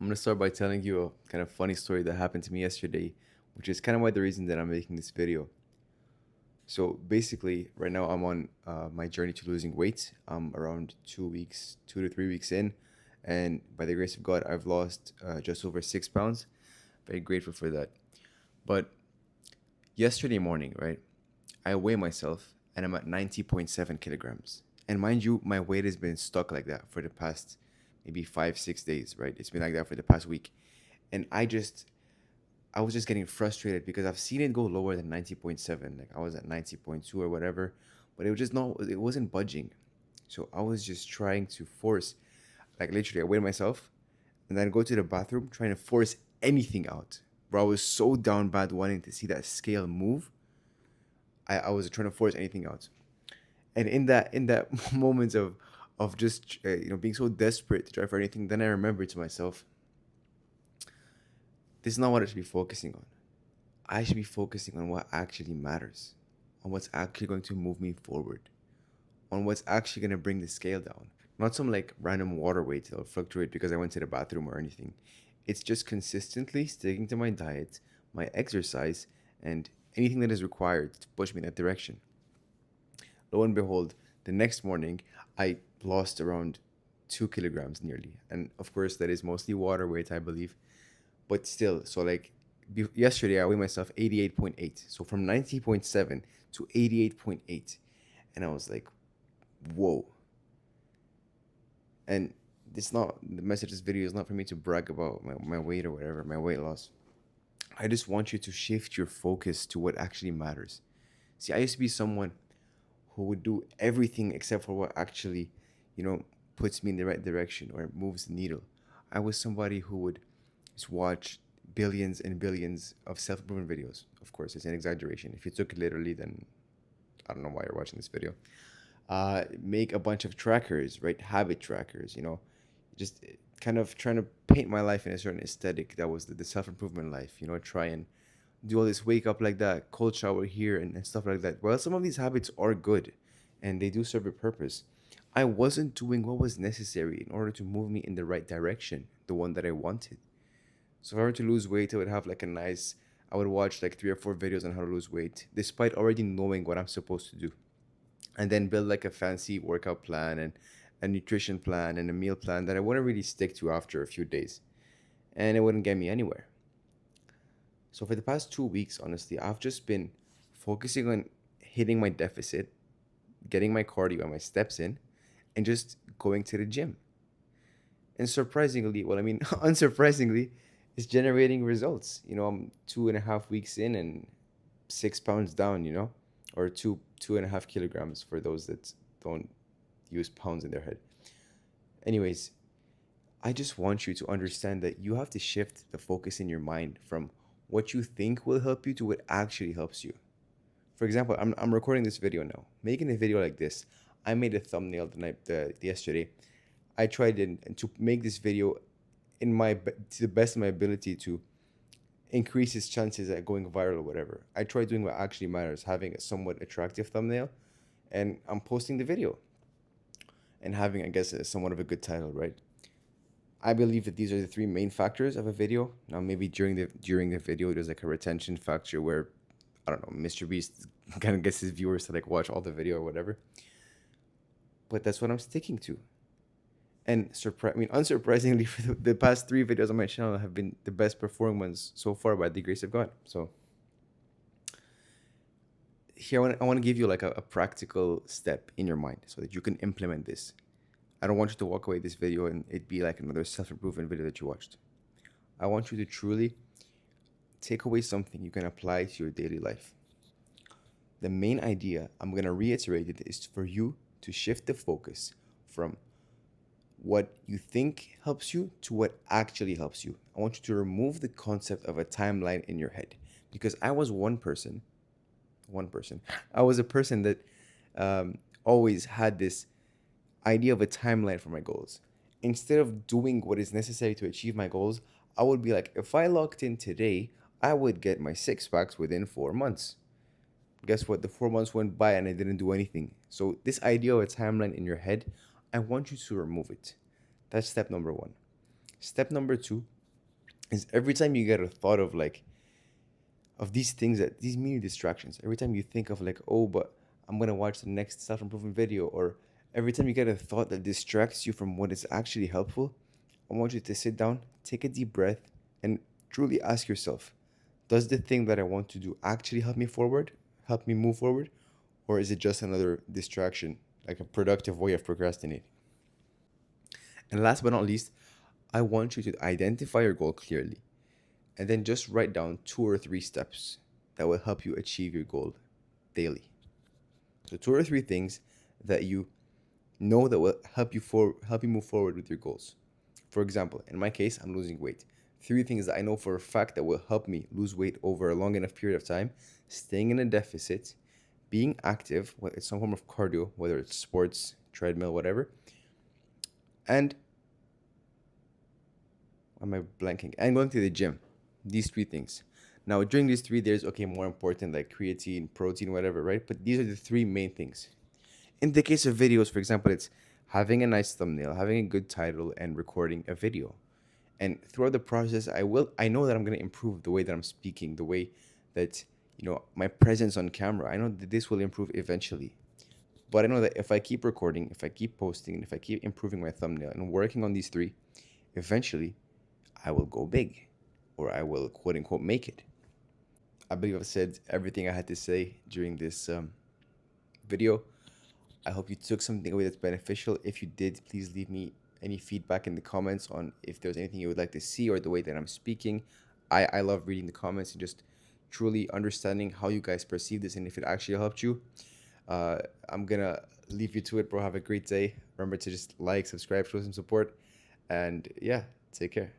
I'm gonna start by telling you a kind of funny story that happened to me yesterday, which is kind of why the reason that I'm making this video. So basically, right now I'm on my journey to losing weight. I'm around 2 weeks, 2 to 3 weeks in, and by the grace of God, I've lost just over 6 pounds. Very grateful for that. But yesterday morning, right, I weigh myself and I'm at 90.7 kilograms. And mind you, my weight has been stuck like that for the past maybe 5, 6 days, right? It's been like that for the past week. And I was just getting frustrated because I've seen it go lower than 90.7. Like I was at 90.2 or whatever, but it was just not, it wasn't budging. So I was just trying to force, like literally, I weighed myself and then go to the bathroom trying to force anything out. Bro, I was so down bad wanting to see that scale move. I was trying to force anything out. And in that moment of just being so desperate to try for anything, then I remembered to myself, this is not what I should be focusing on. I should be focusing on what actually matters, on what's actually going to move me forward, on what's actually going to bring the scale down. Not some like random water weight that'll fluctuate because I went to the bathroom or anything. It's just consistently sticking to my diet, my exercise, and anything that is required to push me in that direction. Lo and behold, the next morning, I lost around 2 kilograms nearly. And of course, that is mostly water weight, I believe. But still, so like yesterday, I weighed myself 88.8. So from 90.7 to 88.8. And I was like, whoa. And it's not, the message of this video is not for me to brag about my weight or whatever, my weight loss. I just want you to shift your focus to what actually matters. See, I used to be someone who would do everything except for what actually, you know, puts me in the right direction or moves the needle. I was somebody who would just watch billions and billions of self-improvement videos. Of course, it's an exaggeration. If you took it literally, then I don't know why you're watching this video. Make a bunch of trackers, right? Habit trackers, just kind of trying to paint my life in a certain aesthetic that was the self-improvement life, try and do all this wake up like that, cold shower here and stuff like that. Well, some of these habits are good and they do serve a purpose. I wasn't doing what was necessary in order to move me in the right direction, the one that I wanted. So if I were to lose weight, I would have like a nice, I would watch like 3 or 4 videos on how to lose weight, despite already knowing what I'm supposed to do. And then build like a fancy workout plan and a nutrition plan and a meal plan that I wouldn't really stick to after a few days. And it wouldn't get me anywhere. So for the past 2 weeks, honestly, I've just been focusing on hitting my deficit, getting my cardio and my steps in, and just going to the gym. And surprisingly, well, I mean, unsurprisingly, it's generating results. I'm 2.5 weeks in and 6 pounds down, or two and a half kilograms for those that don't use pounds in their head. Anyways, I just want you to understand that you have to shift the focus in your mind from what you think will help you to what actually helps you. For example, I'm recording this video now. Making a video like this, I made a thumbnail yesterday. I tried to make this video to the best of my ability to increase its chances at going viral or whatever. I tried doing what actually matters, having a somewhat attractive thumbnail, and I'm posting the video and having, I guess, somewhat of a good title, right? I believe that these are the three main factors of a video. Now, maybe during the video, there's like a retention factor where, I don't know, Mr. Beast kind of gets his viewers to like watch all the video or whatever. But that's what I'm sticking to. And unsurprisingly, for the past 3 videos on my channel have been the best performing ones so far by the grace of God. So here, I want to give you like a practical step in your mind so that you can implement this. I don't want you to walk away this video and it be like another self-improvement video that you watched. I want you to truly take away something you can apply to your daily life. The main idea, I'm going to reiterate it, is for you to shift the focus from what you think helps you to what actually helps you. I want you to remove the concept of a timeline in your head, because I was one person. I was a person that always had this idea of a timeline for my goals. Instead of doing what is necessary to achieve my goals, I would be like, if I locked in today, I would get my 6 packs within 4 months. Guess what? The 4 months went by and I didn't do anything. So this idea of a timeline in your head, I want you to remove it. That's step number one. Step number two is every time you get a thought of like of these things that these mini distractions, every time you think of like, oh, but I'm gonna watch the next self-improvement video, or every time you get a thought that distracts you from what is actually helpful, I want you to sit down, take a deep breath, and truly ask yourself, does the thing that I want to do actually help me forward, help me move forward, or is it just another distraction, like a productive way of procrastinating? And last but not least, I want you to identify your goal clearly and then just write down 2 or 3 steps that will help you achieve your goal daily. So 2 or 3 things that you know that will help you move forward with your goals. For example, in my case, I'm losing weight. 3 things that I know for a fact that will help me lose weight over a long enough period of time: staying in a deficit, being active, whether it's some form of cardio, whether it's sports, treadmill, whatever, and am I blanking? And going to the gym. These 3 things. Now, during these three, there's okay, more important like creatine, protein, whatever, right? But these are the 3 main things. In the case of videos, for example, it's having a nice thumbnail, having a good title, and recording a video. And throughout the process, I know that I'm gonna improve the way that I'm speaking, the way that my presence on camera. I know that this will improve eventually. But I know that if I keep recording, if I keep posting, and if I keep improving my thumbnail and working on these 3, eventually I will go big, or I will quote unquote make it. I believe I've said everything I had to say during this video. I hope you took something away that's beneficial. If you did, please leave me any feedback in the comments on if there's anything you would like to see or the way that I'm speaking. I love reading the comments and just truly understanding how you guys perceive this and if it actually helped you. I'm gonna leave you to it, bro. Have a great day. Remember to just like, subscribe, show some support, and yeah, take care.